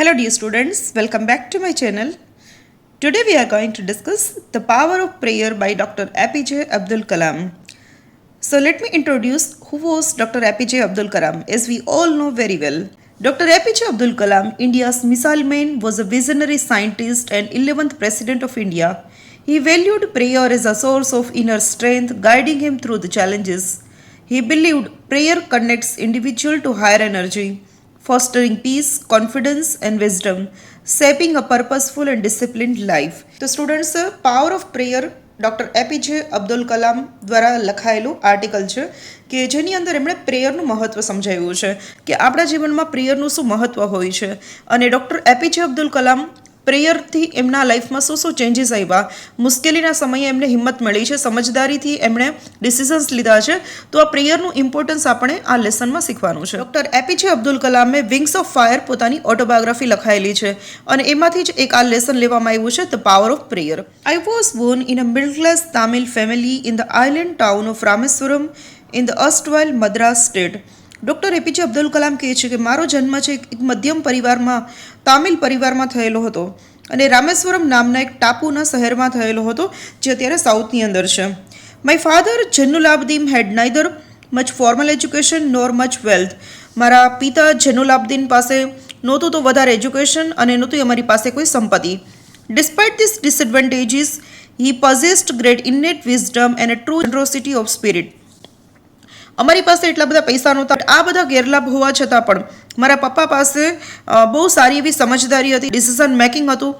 Hello dear students, welcome back to my channel. Today we are going to discuss the power of prayer by Dr. APJ Abdul Kalam. So let me introduce who was Dr. APJ Abdul Kalam, as we all know very well. Dr. APJ Abdul Kalam, India's missile man, was a visionary scientist and 11th President of India. He valued prayer as a source of inner strength, guiding him through the challenges. He believed prayer connects individual to higher energy, fostering peace, confidence and wisdom, shaping a purposeful and disciplined life. તો students power of prayer doctor APJ Abdul Kalam દ્વારા લખાયેલું article છે કે જેની અંદર એમણે પ્રેયરનું મહત્ત્વ સમજાવ્યું છે કે આપણા જીવનમાં પ્રેયરનું શું મહત્ત્વ હોય છે અને ડૉક્ટર એપીજે અબ્દુલ કલામ પ્રેયરથી એમના લાઈફમાં શું શું ચેન્જીસ આવ્યા, મુશ્કેલીના સમયે એમને હિંમત મળી છે, સમજદારીથી એમણે ડિસિઝન્સ લીધા છે. તો આ પ્રેયરનું ઇમ્પોર્ટન્સ આપણે આ લેસનમાં શીખવાનું છે. ડૉક્ટર એપીજે અબ્દુલ કલામે વિંગ્સ ઓફ ફાયર પોતાની ઓટોબાયોગ્રાફી લખાયેલી છે અને એમાંથી જ એક આ લેસન લેવામાં આવ્યું છે, the power of prayer. I was born in a middle class Tamil family in the island town of Rameswaram in the erstwhile Madras state. Doctor APJ Abdul Kalam કહે છે કે મારો જન્મ છે એક મધ્યમ પરિવારમાં, તામિલ પરિવારમાં થયેલો હતો અને રામેશ્વરમ નામના એક ટાપુના શહેરમાં થયેલો હતો જે અત્યારે સાઉથની અંદર છે. My father Jainulabdeen had neither much formal education nor much wealth. મારા પિતા જૈનુલાબ્દીન પાસે નહોતું તો વધારે એજ્યુકેશન અને નહોતું અમારી પાસે કોઈ સંપત્તિ. Despite these disadvantages he possessed great innate wisdom and true generosity of spirit. અમારી પાસે એટલા બધા પૈસા નહોતા, આ બધા ગેરલાભ હોવા છતાં પણ મારા પપ્પા પાસે બહુ સારી એવી સમજદારી હતી, ડિસિઝન મેકિંગ હતું,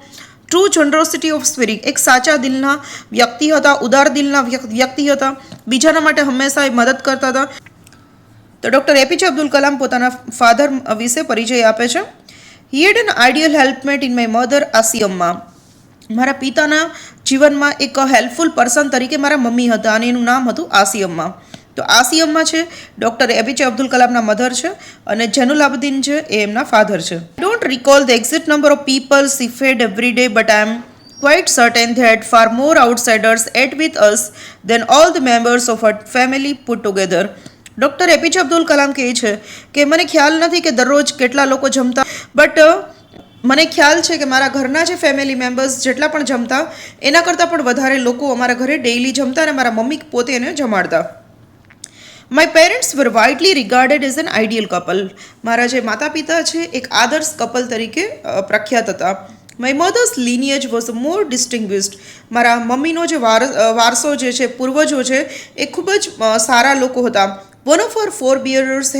ટ્રુ જનરોસિટી ઓફ સ્પિરિટ, એક સાચા દિલના વ્યક્તિ હતા, ઉદાર દિલના વ્યક્તિ હતા, બીજાના માટે હંમેશા એ મદદ કરતા હતા. તો ડૉક્ટર એપીજે અબ્દુલ કલામ પોતાના ફાધર વિશે પરિચય આપે છે. He had an ideal helpmate in my mother Ashiamma. મારા પિતાના જીવનમાં એક હેલ્પફુલ પર્સન તરીકે મારા મમ્મી હતા અને એનું નામ હતું આસિયમ્મા. તો આસિયમ્મા છે ડૉક્ટર એપીજે અબ્દુલ કલામના મધર છે અને જૈનુલાબ્દીન છે એ એમના ફાધર છે. Don't recall the exact number of people she fed every day but I am quite certain that far more outsiders ate with us than all the members of our family put together. Doctor APJ Abdul Kalam કહે છે કે મને ખ્યાલ નથી કે દરરોજ કેટલા લોકો જમતા, બટ મને ખ્યાલ છે કે મારા ઘરના જે ફેમિલી મેમ્બર્સ જેટલા પણ જમતા એના કરતાં પણ વધારે લોકો અમારા ઘરે ડેઇલી જમતા અને મારા મમ્મી પોતે એને જમાડતા. My parents were widely regarded as an ideal couple. મારા જે માતા પિતા છે એક આદર્શ કપલ તરીકે પ્રખ્યાત હતા. My mother's lineage was more distinguished. મારા મમ્મીનો જે વારસો જે છે, પૂર્વજો છે, એ ખૂબ જ સારા લોકો હતા. One of her four બિયરર્સ